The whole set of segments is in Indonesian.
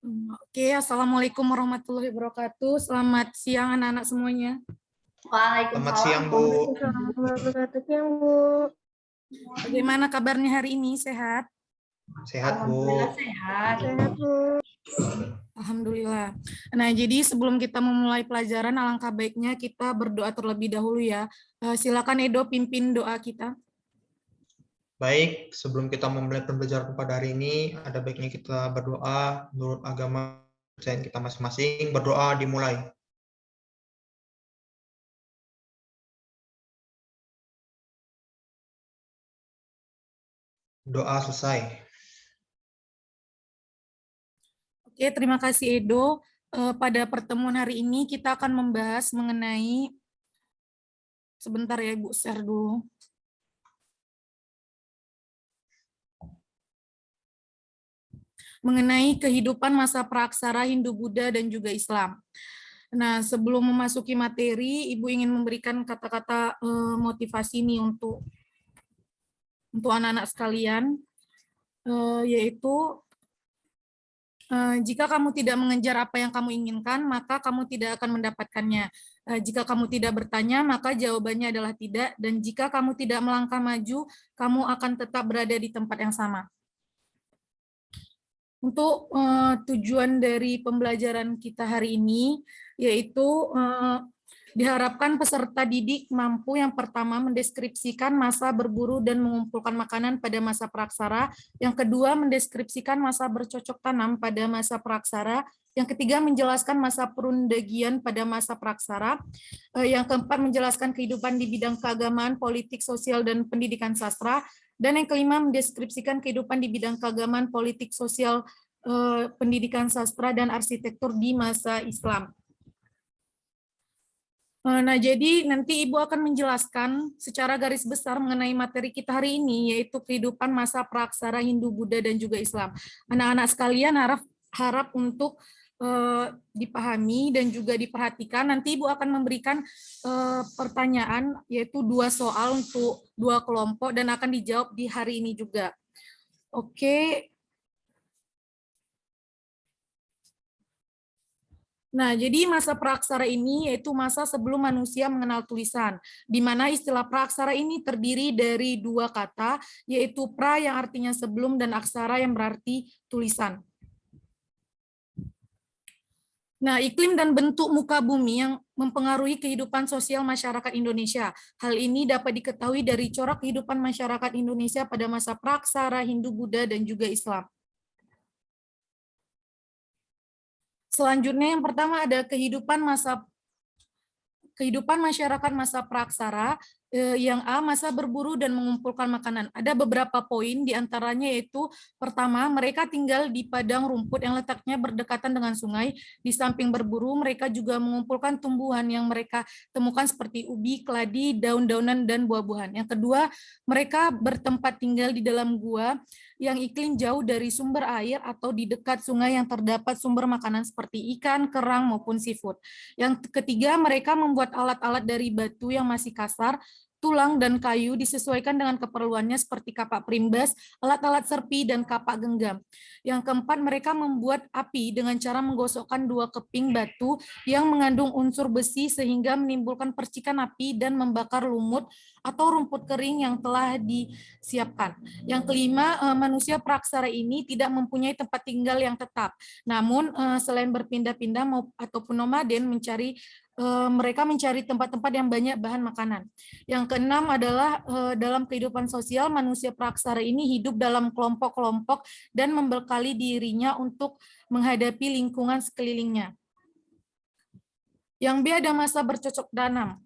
Oke, Assalamualaikum warahmatullahi wabarakatuh. Selamat siang anak-anak semuanya. Selamat siang, Bu. Waalaikumsalam, Bu. Bagaimana kabarnya hari ini? Sehat? Sehat, Bu. Sehat, Bu. Alhamdulillah. Nah, jadi sebelum kita memulai pelajaran, alangkah baiknya kita berdoa terlebih dahulu ya. Silakan Edo pimpin doa kita. Baik, sebelum kita memulai pembelajaran pada hari ini, ada baiknya kita berdoa menurut agama kepercayaan kita masing-masing. Berdoa dimulai. Doa selesai. Oke, terima kasih Edo. Pada pertemuan hari ini kita akan membahas mengenai, sebentar ya Ibu, share dulu. Mengenai kehidupan masa praksara Hindu, Buddha, dan juga Islam. Nah, sebelum memasuki materi, Ibu ingin memberikan kata-kata motivasi nih untuk anak-anak sekalian, yaitu jika kamu tidak mengejar apa yang kamu inginkan, maka kamu tidak akan mendapatkannya. Jika kamu tidak bertanya, maka jawabannya adalah tidak. Dan jika kamu tidak melangkah maju, kamu akan tetap berada di tempat yang sama. Untuk tujuan dari pembelajaran kita hari ini, yaitu diharapkan peserta didik mampu yang pertama mendeskripsikan masa berburu dan mengumpulkan makanan pada masa praksara, yang kedua mendeskripsikan masa bercocok tanam pada masa praksara, yang ketiga menjelaskan masa perundagian pada masa praksara, yang keempat menjelaskan kehidupan di bidang keagamaan, politik, sosial, dan pendidikan sastra, dan yang kelima mendeskripsikan kehidupan di bidang keagamaan, politik, sosial, pendidikan sastra, dan arsitektur di masa Islam. Nah, jadi nanti Ibu akan menjelaskan secara garis besar mengenai materi kita hari ini, yaitu kehidupan masa praksara Hindu, Buddha, dan juga Islam. Anak-anak sekalian harap untuk dipahami dan juga diperhatikan. Nanti Ibu akan memberikan pertanyaan, yaitu 2 soal untuk 2 kelompok, dan akan dijawab di hari ini juga. Oke. Nah, jadi masa praksara ini yaitu masa sebelum manusia mengenal tulisan, di mana istilah praksara ini terdiri dari 2 kata, yaitu pra yang artinya sebelum dan aksara yang berarti tulisan. Nah, iklim dan bentuk muka bumi yang mempengaruhi kehidupan sosial masyarakat Indonesia. Hal ini dapat diketahui dari corak kehidupan masyarakat Indonesia pada masa praksara Hindu, Buddha, dan juga Islam. Selanjutnya yang pertama ada kehidupan masyarakat masa praksara. Yang A, masa berburu dan mengumpulkan makanan. Ada beberapa poin, diantaranya yaitu pertama, mereka tinggal di padang rumput yang letaknya berdekatan dengan sungai. Di samping berburu, mereka juga mengumpulkan tumbuhan yang mereka temukan seperti ubi, keladi, daun-daunan, dan buah-buahan. Yang kedua, mereka bertempat tinggal di dalam gua yang iklim jauh dari sumber air atau di dekat sungai yang terdapat sumber makanan seperti ikan, kerang, maupun seafood. Yang ketiga, mereka membuat alat-alat dari batu yang masih kasar, tulang, dan kayu disesuaikan dengan keperluannya seperti kapak primbas, alat-alat serpi, dan kapak genggam. Yang keempat, mereka membuat api dengan cara menggosokkan 2 keping batu yang mengandung unsur besi sehingga menimbulkan percikan api dan membakar lumut atau rumput kering yang telah disiapkan. Yang kelima, manusia praksara ini tidak mempunyai tempat tinggal yang tetap. Namun, selain berpindah-pindah ataupun nomaden, mereka mencari tempat-tempat yang banyak bahan makanan. Yang keenam adalah dalam kehidupan sosial, manusia praksara ini hidup dalam kelompok-kelompok dan membekali dirinya untuk menghadapi lingkungan sekelilingnya. Yang B ada masa bercocok tanam.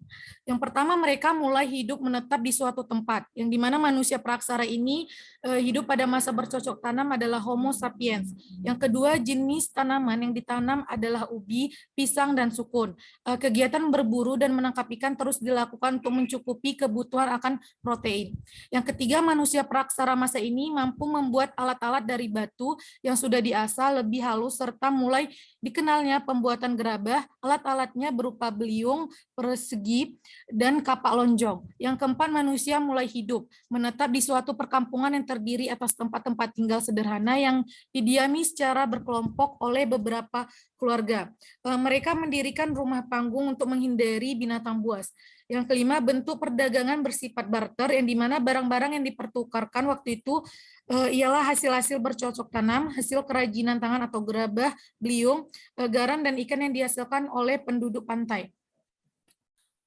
Yang pertama, mereka mulai hidup menetap di suatu tempat, yang dimana manusia praksara ini hidup pada masa bercocok tanam adalah Homo sapiens. Yang kedua, jenis tanaman yang ditanam adalah ubi, pisang, dan sukun. Kegiatan berburu dan menangkap ikan terus dilakukan untuk mencukupi kebutuhan akan protein. Yang ketiga, manusia praksara masa ini mampu membuat alat-alat dari batu yang sudah diasah lebih halus, serta mulai dikenalnya pembuatan gerabah. Alat-alatnya berupa beliung persegi, dan kapak lonjong. Yang keempat, manusia mulai hidup, menetap di suatu perkampungan yang terdiri atas tempat-tempat tinggal sederhana yang didiami secara berkelompok oleh beberapa keluarga. Mereka mendirikan rumah panggung untuk menghindari binatang buas. Yang kelima, bentuk perdagangan bersifat barter, yang dimana barang-barang yang dipertukarkan waktu itu ialah hasil-hasil bercocok tanam, hasil kerajinan tangan atau gerabah, beliung, garam, dan ikan yang dihasilkan oleh penduduk pantai.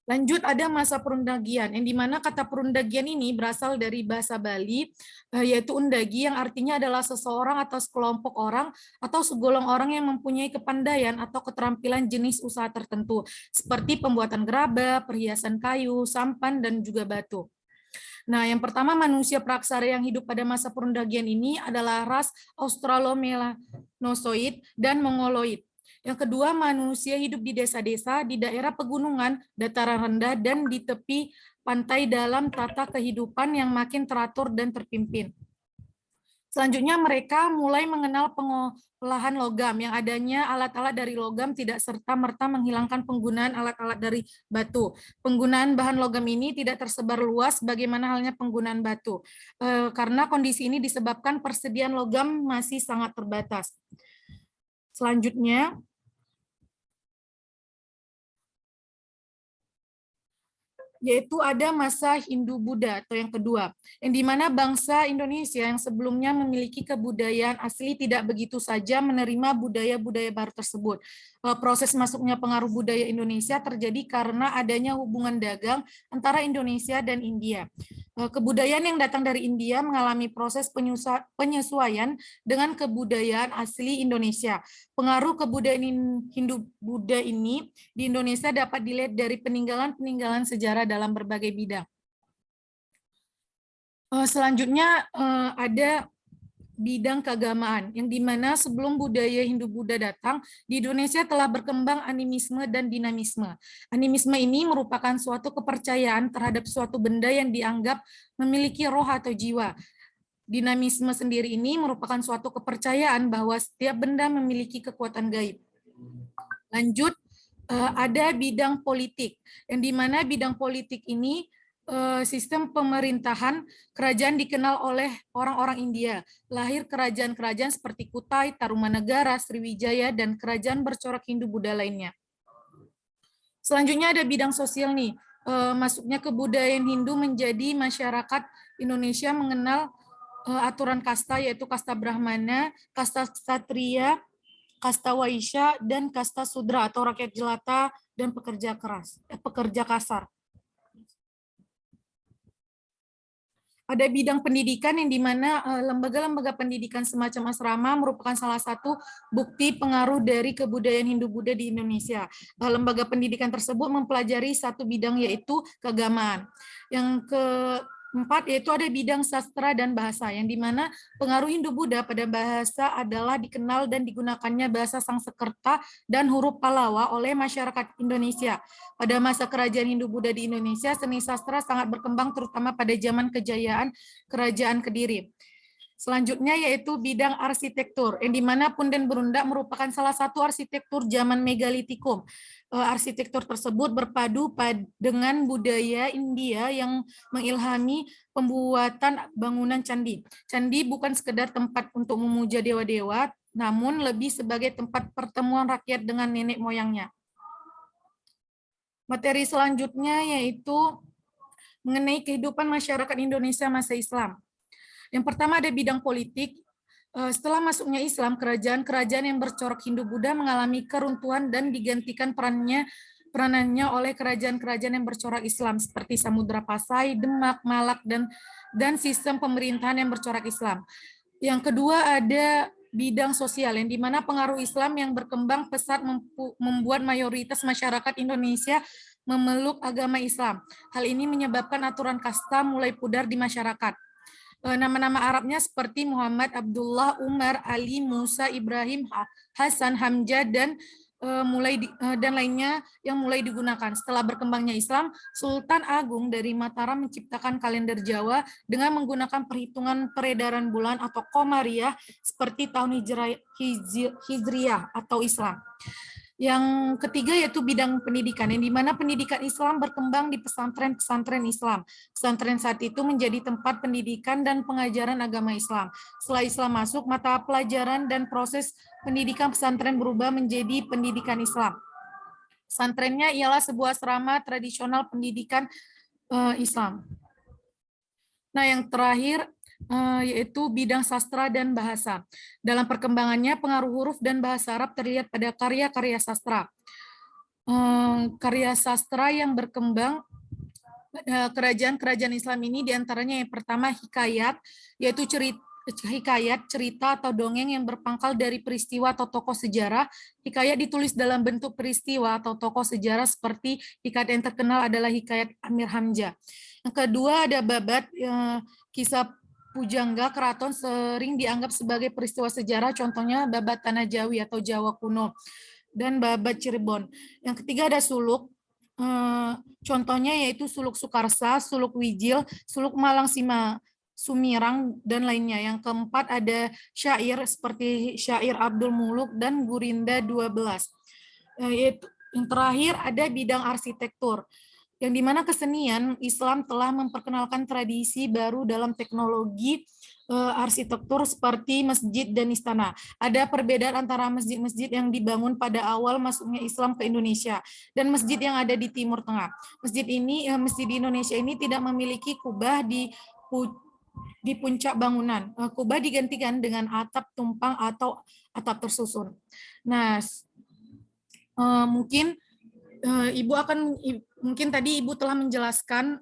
Lanjut, ada masa perundagian, yang dimana kata perundagian ini berasal dari bahasa Bali, yaitu undagi, yang artinya adalah seseorang atau sekelompok orang atau segolong orang yang mempunyai kepandaian atau keterampilan jenis usaha tertentu, seperti pembuatan gerabah, perhiasan kayu, sampan, dan juga batu. Nah, yang pertama, manusia praksara yang hidup pada masa perundagian ini adalah ras Australomelanosoid dan Mongoloid. Yang kedua, manusia hidup di desa-desa, di daerah pegunungan, dataran rendah, dan di tepi pantai dalam tata kehidupan yang makin teratur dan terpimpin. Selanjutnya, mereka mulai mengenal pengolahan logam, yang adanya alat-alat dari logam tidak serta-merta menghilangkan penggunaan alat-alat dari batu. Penggunaan bahan logam ini tidak tersebar luas bagaimana halnya penggunaan batu, karena kondisi ini disebabkan persediaan logam masih sangat terbatas. Selanjutnya, yaitu ada masa Hindu-Buddha atau yang kedua, yang dimana bangsa Indonesia yang sebelumnya memiliki kebudayaan asli tidak begitu saja menerima budaya-budaya baru tersebut. Proses masuknya pengaruh budaya Indonesia terjadi karena adanya hubungan dagang antara Indonesia dan India. Kebudayaan yang datang dari India mengalami proses penyesuaian dengan kebudayaan asli Indonesia. Pengaruh kebudayaan Hindu-Buddha ini di Indonesia dapat dilihat dari peninggalan-peninggalan sejarah dalam berbagai bidang. Selanjutnya ada bidang keagamaan, yang dimana sebelum budaya Hindu-Buddha datang, di Indonesia telah berkembang animisme dan dinamisme. Animisme ini merupakan suatu kepercayaan terhadap suatu benda yang dianggap memiliki roh atau jiwa. Dinamisme sendiri ini merupakan suatu kepercayaan bahwa setiap benda memiliki kekuatan gaib. Lanjut, ada bidang politik, yang dimana bidang politik ini sistem pemerintahan kerajaan dikenal oleh orang-orang India. Lahir kerajaan-kerajaan seperti Kutai, Tarumanegara, Sriwijaya, dan kerajaan bercorak Hindu-Buddha lainnya. Selanjutnya ada bidang sosial nih. Masuknya kebudayaan Hindu menjadi masyarakat Indonesia mengenal aturan kasta, yaitu kasta Brahmana, kasta Ksatria, kasta Waisya, dan kasta Sudra atau rakyat jelata dan pekerja kasar. Ada bidang pendidikan, yang dimana lembaga-lembaga pendidikan semacam asrama merupakan salah satu bukti pengaruh dari kebudayaan Hindu-Buddha di Indonesia. Lembaga pendidikan tersebut mempelajari satu bidang, yaitu keagamaan. Yang keempat yaitu ada bidang sastra dan bahasa, yang dimana pengaruh Hindu-Buddha pada bahasa adalah dikenal dan digunakannya bahasa Sangsekerta dan huruf Pallawa oleh masyarakat Indonesia. Pada masa kerajaan Hindu-Buddha di Indonesia, seni sastra sangat berkembang terutama pada zaman kejayaan Kerajaan Kediri. Selanjutnya yaitu bidang arsitektur, yang dimana Punden Berunda merupakan salah satu arsitektur zaman megalitikum. Arsitektur tersebut berpadu dengan budaya India yang mengilhami pembuatan bangunan candi. Candi bukan sekedar tempat untuk memuja dewa-dewa, namun lebih sebagai tempat pertemuan rakyat dengan nenek moyangnya. Materi selanjutnya yaitu mengenai kehidupan masyarakat Indonesia masa Islam. Yang pertama ada bidang politik. Setelah masuknya Islam, kerajaan-kerajaan yang bercorak Hindu-Buddha mengalami keruntuhan dan digantikan peranannya oleh kerajaan-kerajaan yang bercorak Islam seperti Samudra Pasai, Demak, Malak, dan sistem pemerintahan yang bercorak Islam. Yang kedua ada bidang sosial, yang dimana pengaruh Islam yang berkembang pesat membuat mayoritas masyarakat Indonesia memeluk agama Islam. Hal ini menyebabkan aturan kasta mulai pudar di masyarakat. Nama-nama Arabnya seperti Muhammad, Abdullah, Umar, Ali, Musa, Ibrahim, Hasan, Hamzah, dan lainnya yang mulai digunakan. Setelah berkembangnya Islam, Sultan Agung dari Mataram menciptakan kalender Jawa dengan menggunakan perhitungan peredaran bulan atau Qamariyah seperti tahun Hijriyah atau Islam. Yang ketiga yaitu bidang pendidikan, yang dimana pendidikan Islam berkembang di pesantren-pesantren Islam. Pesantren saat itu menjadi tempat pendidikan dan pengajaran agama Islam. Setelah Islam masuk, mata pelajaran dan proses pendidikan pesantren berubah menjadi pendidikan Islam. Pesantrennya ialah sebuah asrama tradisional pendidikan Islam. Nah, yang terakhir yaitu bidang sastra dan bahasa. Dalam perkembangannya, pengaruh huruf dan bahasa Arab terlihat pada karya-karya sastra. Karya sastra yang berkembang kerajaan-kerajaan Islam ini diantaranya yang pertama hikayat, yaitu cerita atau dongeng yang berpangkal dari peristiwa atau tokoh sejarah. Hikayat ditulis dalam bentuk peristiwa atau tokoh sejarah seperti hikayat yang terkenal adalah hikayat Amir Hamzah. Yang kedua ada babat, kisah pujangga keraton sering dianggap sebagai peristiwa sejarah, contohnya babat Tanah Jawi atau Jawa kuno dan babat Cirebon. Yang ketiga ada suluk, contohnya yaitu suluk Sukarsa, suluk Wijil, suluk Malang Sumirang, dan lainnya. Yang keempat ada syair seperti syair Abdul Muluk dan Gurinda 12. Yang terakhir ada bidang arsitektur, yang dimana kesenian Islam telah memperkenalkan tradisi baru dalam teknologi arsitektur seperti masjid dan istana. Ada perbedaan antara masjid-masjid yang dibangun pada awal masuknya Islam ke Indonesia dan masjid yang ada di Timur Tengah. Masjid di Indonesia ini tidak memiliki kubah di puncak bangunan. Kubah digantikan dengan atap tumpang atau atap tersusun. Nah, mungkin mungkin tadi Ibu telah menjelaskan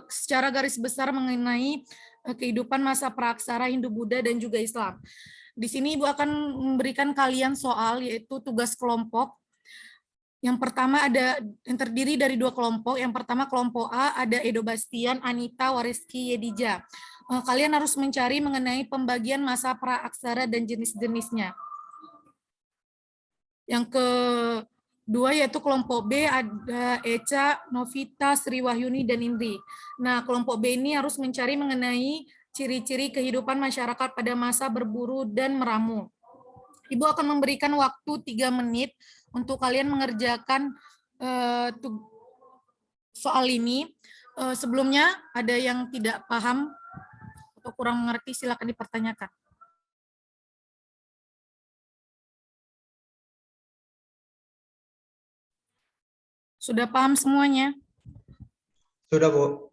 secara garis besar mengenai kehidupan masa praksara Hindu-Buddha dan juga Islam. Di sini Ibu akan memberikan kalian soal, yaitu tugas kelompok. Yang pertama yang terdiri dari 2 kelompok. Yang pertama kelompok A ada Edo Bastian, Anita, Wariski, Yedija. Kalian harus mencari mengenai pembagian masa praaksara dan jenis-jenisnya. Yang kedua yaitu kelompok B ada Eca, Novita, Sri Wahyuni, dan Indri. Nah, kelompok B ini harus mencari mengenai ciri-ciri kehidupan masyarakat pada masa berburu dan meramu. Ibu akan memberikan waktu 3 menit untuk kalian mengerjakan soal ini. Sebelumnya ada yang tidak paham atau kurang mengerti, silakan dipertanyakan. Sudah paham semuanya? Sudah, Bu.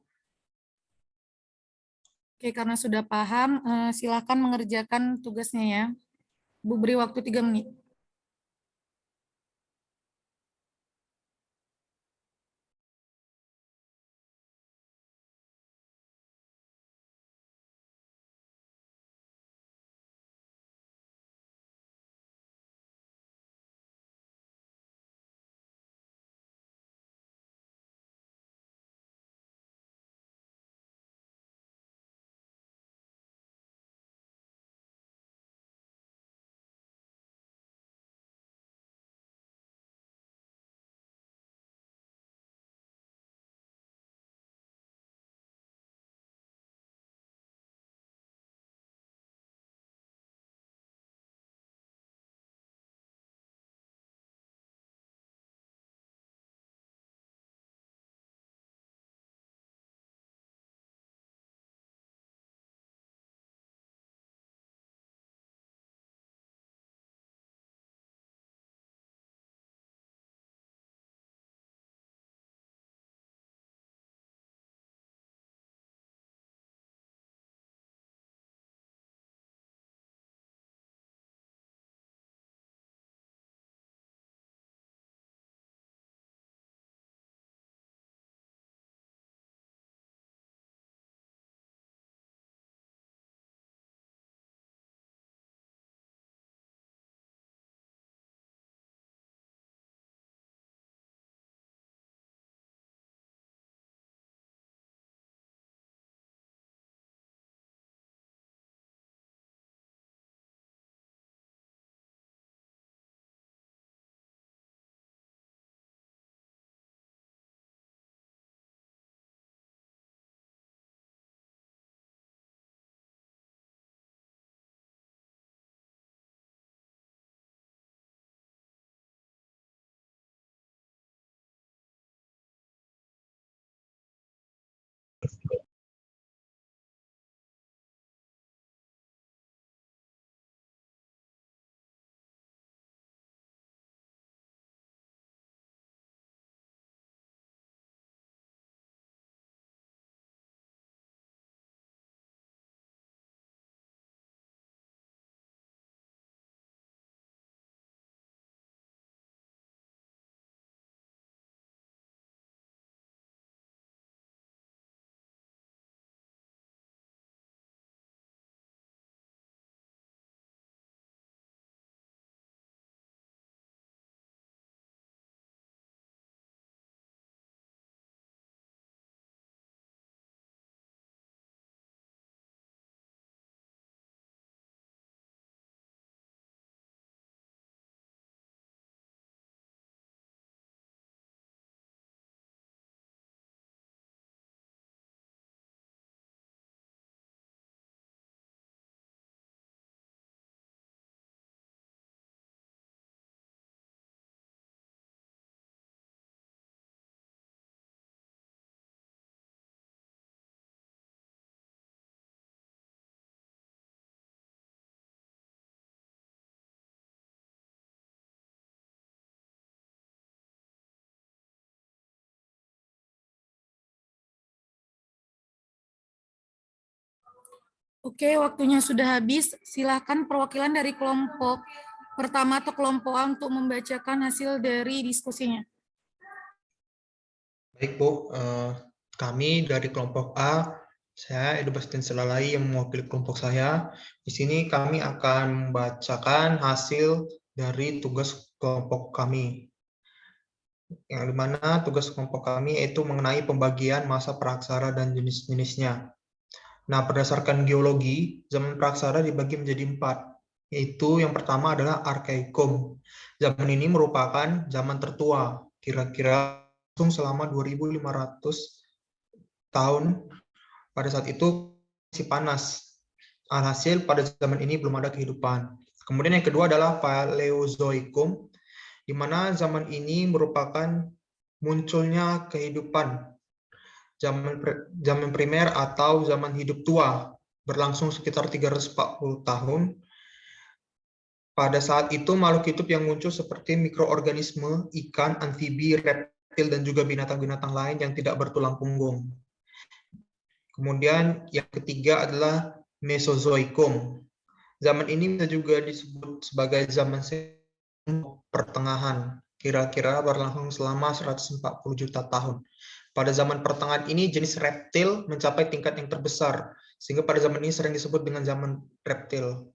Oke, karena sudah paham, silakan mengerjakan tugasnya ya. Bu beri waktu 3 menit. Oke, waktunya sudah habis. Silakan perwakilan dari kelompok pertama atau kelompok A untuk membacakan hasil dari diskusinya. Baik, Bu. Kami dari kelompok A, saya Edo Bastian Selalai yang mewakili kelompok saya. Di sini kami akan membacakan hasil dari tugas kelompok kami. Yang dimana tugas kelompok kami yaitu mengenai pembagian masa praksara dan jenis-jenisnya. Nah, berdasarkan geologi, zaman praksara dibagi menjadi 4, yaitu yang pertama adalah Arkaikum. Zaman ini merupakan zaman tertua, kira-kira selama 2.500 tahun. Pada saat itu masih panas. Alhasil pada zaman ini belum ada kehidupan. Kemudian yang kedua adalah Paleozoikum, di mana zaman ini merupakan munculnya kehidupan. Zaman primer atau zaman hidup tua berlangsung sekitar 340 tahun. Pada saat itu makhluk hidup yang muncul seperti mikroorganisme, ikan, amfibi, reptil, dan juga binatang-binatang lain yang tidak bertulang punggung. Kemudian yang ketiga adalah Mesozoikum. Zaman ini bisa juga disebut sebagai zaman pertengahan, kira-kira berlangsung selama 140 juta tahun. Pada zaman pertengahan ini jenis reptil mencapai tingkat yang terbesar, sehingga pada zaman ini sering disebut dengan zaman reptil.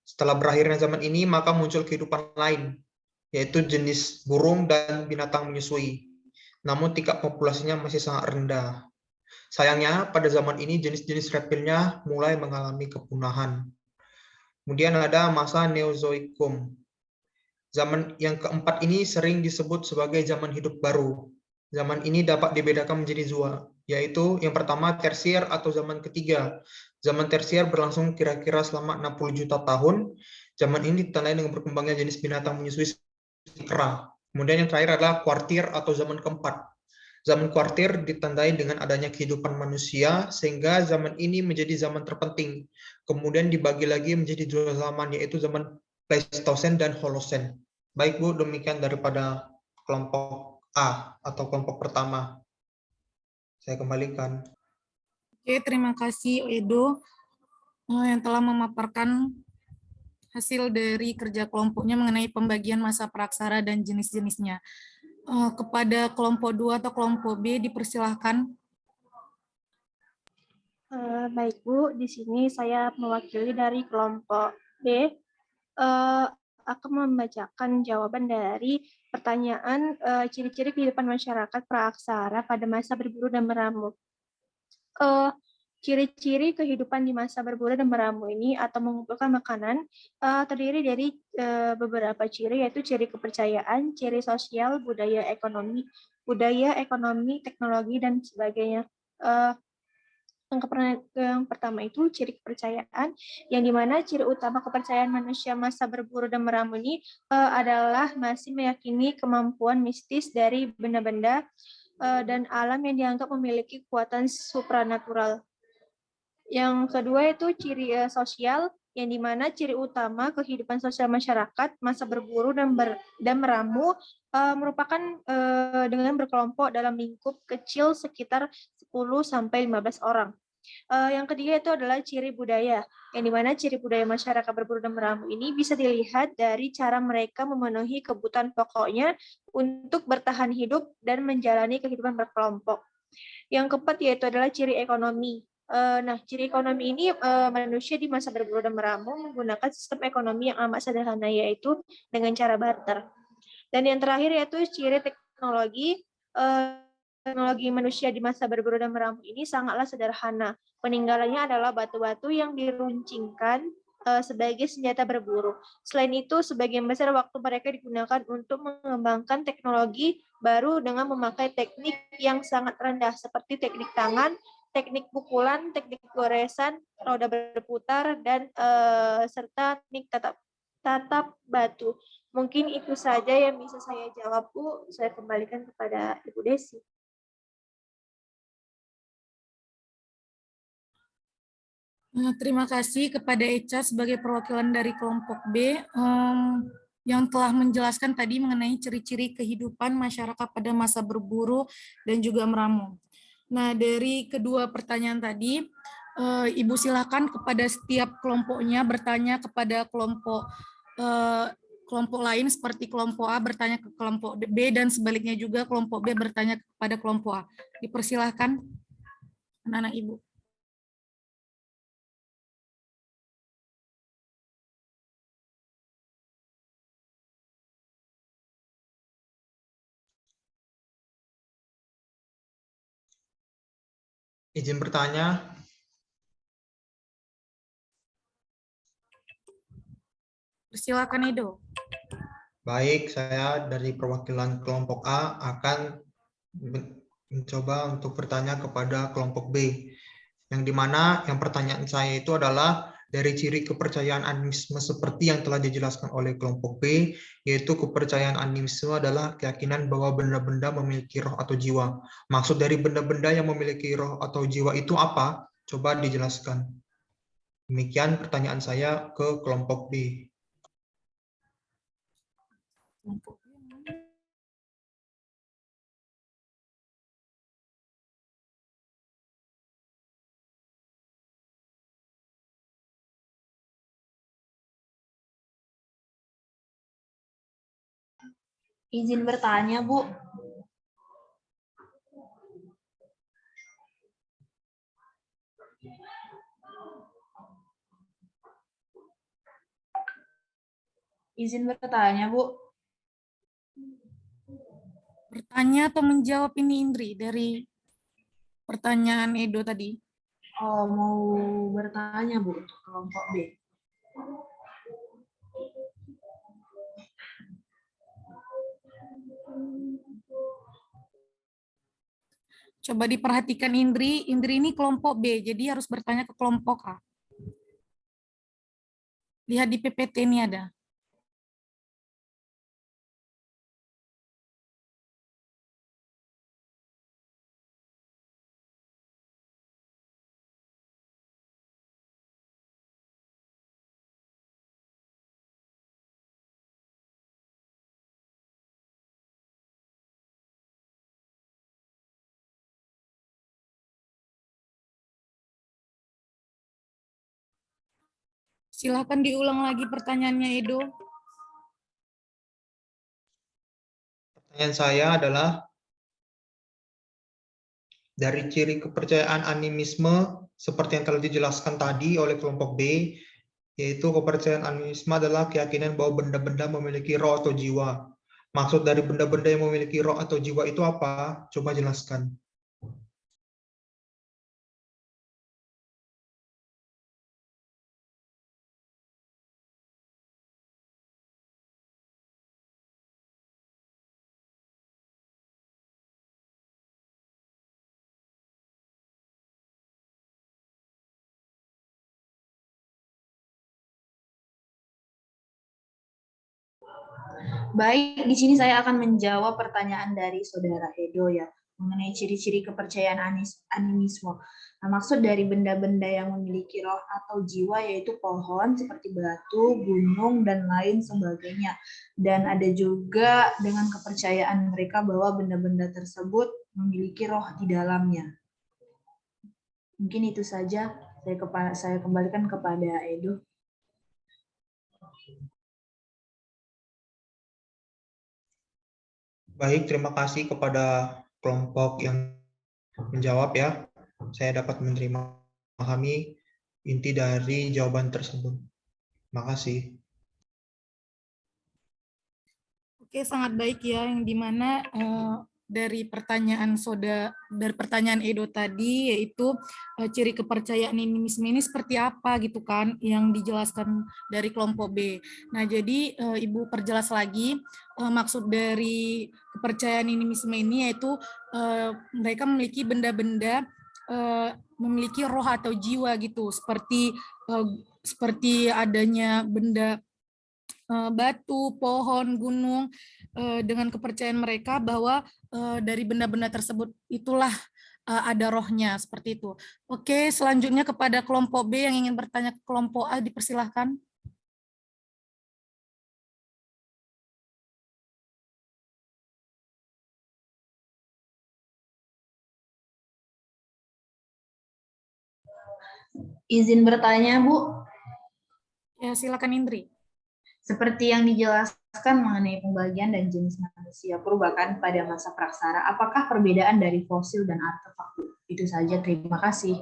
Setelah berakhirnya zaman ini, maka muncul kehidupan lain, yaitu jenis burung dan binatang menyusui. Namun tingkat populasinya masih sangat rendah. Sayangnya, pada zaman ini jenis-jenis reptilnya mulai mengalami kepunahan. Kemudian ada masa Neozoikum. Zaman yang keempat ini sering disebut sebagai zaman hidup baru. Zaman ini dapat dibedakan menjadi dua, yaitu yang pertama tersier atau zaman ketiga. Zaman tersier berlangsung kira-kira selama 60 juta tahun. Zaman ini ditandai dengan berkembangnya jenis binatang menyusui seperti kera. Kemudian yang terakhir adalah kuartir atau zaman keempat. Zaman kuartir ditandai dengan adanya kehidupan manusia, sehingga zaman ini menjadi zaman terpenting. Kemudian dibagi lagi menjadi dua zaman, yaitu zaman Pleistosen dan Holosen. Baik, Bu, demikian daripada kelompok A atau kelompok pertama. Saya kembalikan. Oke, terima kasih Edo yang telah memaparkan hasil dari kerja kelompoknya mengenai pembagian masa praksara dan jenis-jenisnya. Kepada kelompok 2 atau kelompok B dipersilahkan. Baik Bu, di sini saya mewakili dari kelompok B. Akan membacakan jawaban dari pertanyaan ciri-ciri kehidupan masyarakat praaksara pada masa berburu dan meramu. Ciri-ciri kehidupan di masa berburu dan meramu ini atau mengumpulkan makanan terdiri dari beberapa ciri, yaitu ciri kepercayaan, ciri sosial, budaya ekonomi, teknologi, dan sebagainya. Yang pertama itu ciri kepercayaan, yang dimana ciri utama kepercayaan manusia masa berburu dan meramu ini adalah masih meyakini kemampuan mistis dari benda-benda dan alam yang dianggap memiliki kekuatan supranatural. Yang kedua itu ciri sosial, yang dimana ciri utama kehidupan sosial masyarakat masa berburu dan meramu merupakan dengan berkelompok dalam lingkup kecil sekitar 10-15 orang. Yang ketiga itu adalah ciri budaya, yang dimana ciri budaya masyarakat berburu dan meramu ini bisa dilihat dari cara mereka memenuhi kebutuhan pokoknya untuk bertahan hidup dan menjalani kehidupan berkelompok. Yang keempat yaitu adalah ciri ekonomi. Nah, ciri ekonomi ini manusia di masa berburu dan meramu menggunakan sistem ekonomi yang amat sederhana, yaitu dengan cara barter. Dan yang terakhir yaitu ciri teknologi. Teknologi manusia di masa berburu dan meramu ini sangatlah sederhana. Peninggalannya adalah batu-batu yang diruncingkan sebagai senjata berburu. Selain itu, sebagian besar waktu mereka digunakan untuk mengembangkan teknologi baru dengan memakai teknik yang sangat rendah, seperti teknik tangan, teknik pukulan, teknik goresan, roda berputar, dan serta teknik tatap batu. Mungkin itu saja yang bisa saya jawab, Bu. Saya kembalikan kepada Ibu Desi. Terima kasih kepada Echa sebagai perwakilan dari kelompok B yang telah menjelaskan tadi mengenai ciri-ciri kehidupan masyarakat pada masa berburu dan juga meramu. Nah, dari kedua pertanyaan tadi, Ibu silakan kepada setiap kelompoknya bertanya kepada kelompok lain, seperti kelompok A bertanya ke kelompok B, dan sebaliknya juga kelompok B bertanya kepada kelompok A. Dipersilahkan anak-anak Ibu. Izin bertanya. Persilakan Edo. Baik, saya dari perwakilan kelompok A akan mencoba untuk bertanya kepada kelompok B. Yang dimana yang pertanyaan saya itu adalah dari ciri kepercayaan animisme seperti yang telah dijelaskan oleh kelompok B, yaitu kepercayaan animisme adalah keyakinan bahwa benda-benda memiliki roh atau jiwa. Maksud dari benda-benda yang memiliki roh atau jiwa itu apa? Coba dijelaskan. Demikian pertanyaan saya ke kelompok B. Izin bertanya, Bu. Izin bertanya, Bu. Bertanya atau menjawab ini Indri dari pertanyaan Edo tadi? Oh, mau bertanya, Bu, untuk kelompok B. Coba diperhatikan Indri ini kelompok B, jadi harus bertanya ke kelompok A. Lihat di PPT ini ada. Silakan diulang lagi pertanyaannya Edo. Pertanyaan saya adalah dari ciri kepercayaan animisme seperti yang telah dijelaskan tadi oleh kelompok B, yaitu kepercayaan animisme adalah keyakinan bahwa benda-benda memiliki roh atau jiwa. Maksud dari benda-benda yang memiliki roh atau jiwa itu apa? Coba jelaskan. Baik, di sini saya akan menjawab pertanyaan dari Saudara Edo ya, mengenai ciri-ciri kepercayaan animisme. Nah, maksud dari benda-benda yang memiliki roh atau jiwa yaitu pohon seperti batu, gunung, dan lain sebagainya. Dan ada juga dengan kepercayaan mereka bahwa benda-benda tersebut memiliki roh di dalamnya. Mungkin itu saja, saya kembalikan kepada Edo. Baik, terima kasih kepada kelompok yang menjawab ya. Saya dapat memahami inti dari jawaban tersebut. Terima kasih. Oke, sangat baik ya, yang dimana dari pertanyaan Edo tadi, yaitu ciri kepercayaan animisme ini seperti apa gitu kan, yang dijelaskan dari kelompok B. Nah, jadi Ibu perjelas lagi maksud dari kepercayaan animisme ini, yaitu mereka memiliki benda-benda memiliki roh atau jiwa gitu, seperti adanya benda batu, pohon, gunung, dengan kepercayaan mereka bahwa dari benda-benda tersebut itulah ada rohnya, seperti itu. Oke, selanjutnya kepada kelompok B yang ingin bertanya ke kelompok A, dipersilahkan. Izin bertanya, Bu. Ya, silakan Indri. Seperti yang dijelaskan mengenai pembagian dan jenis manusia purba kan pada masa praksara, apakah perbedaan dari fosil dan artefak, Bu? Itu saja, terima kasih.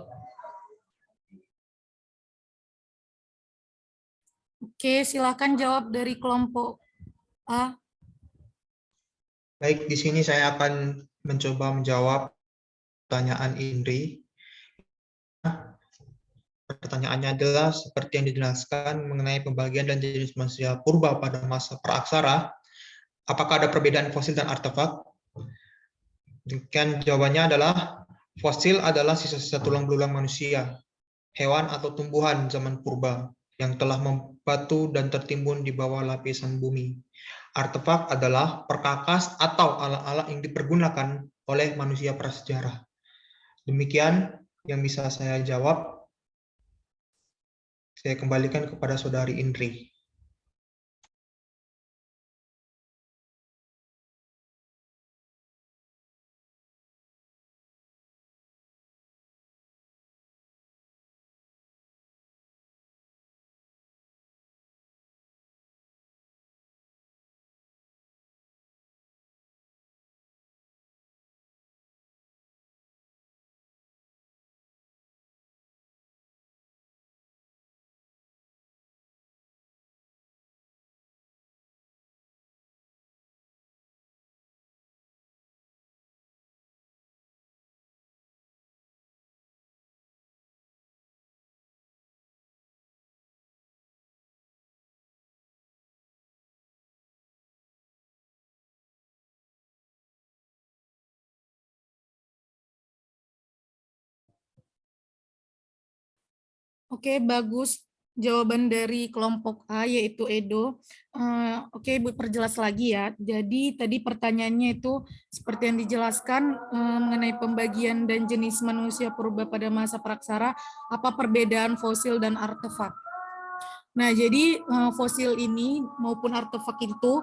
Oke, silakan jawab dari kelompok A. Baik, di sini saya akan mencoba menjawab pertanyaan Indri. Pertanyaannya adalah seperti yang dijelaskan mengenai pembagian dan jenis manusia purba pada masa praaksara, apakah ada perbedaan fosil dan artefak? Dan jawabannya adalah fosil adalah sisa-sisa tulang belulang manusia, hewan atau tumbuhan zaman purba yang telah membatu dan tertimbun di bawah lapisan bumi. Artefak adalah perkakas atau alat-alat yang dipergunakan oleh manusia prasejarah. Demikian yang bisa saya jawab. Saya kembalikan kepada Saudari Indri. Oke, bagus jawaban dari kelompok A, yaitu Edo. Oke, Ibu perjelas lagi ya. Jadi tadi pertanyaannya itu seperti yang dijelaskan mengenai pembagian dan jenis manusia purba pada masa praksara, apa perbedaan fosil dan artefak. Nah, jadi fosil ini maupun artefak itu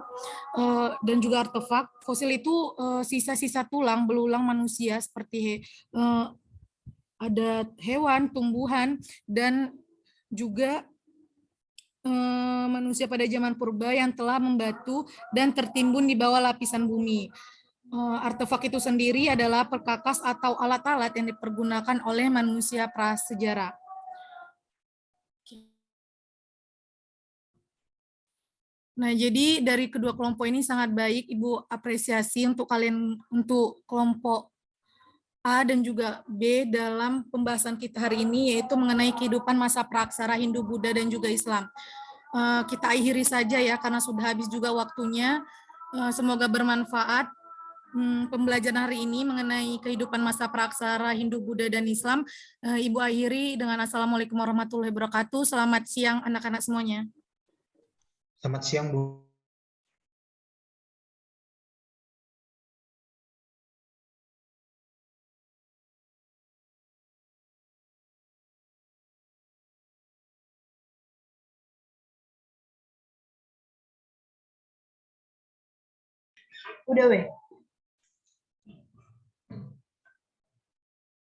dan juga artefak, fosil itu sisa-sisa tulang belulang manusia seperti ada hewan, tumbuhan, dan juga manusia pada zaman purba yang telah membatu dan tertimbun di bawah lapisan bumi. Artefak itu sendiri adalah perkakas atau alat-alat yang dipergunakan oleh manusia prasejarah. Nah, jadi dari kedua kelompok ini sangat baik, Ibu apresiasi untuk kalian, untuk kelompok A dan juga B dalam pembahasan kita hari ini, yaitu mengenai kehidupan masa praksara Hindu, Buddha, dan juga Islam. Kita akhiri saja ya, karena sudah habis juga waktunya. Semoga bermanfaat pembelajaran hari ini mengenai kehidupan masa praksara Hindu, Buddha, dan Islam. Ibu akhiri dengan Assalamualaikum warahmatullahi wabarakatuh. Selamat siang anak-anak semuanya. Selamat siang, Bu. Udah, weh.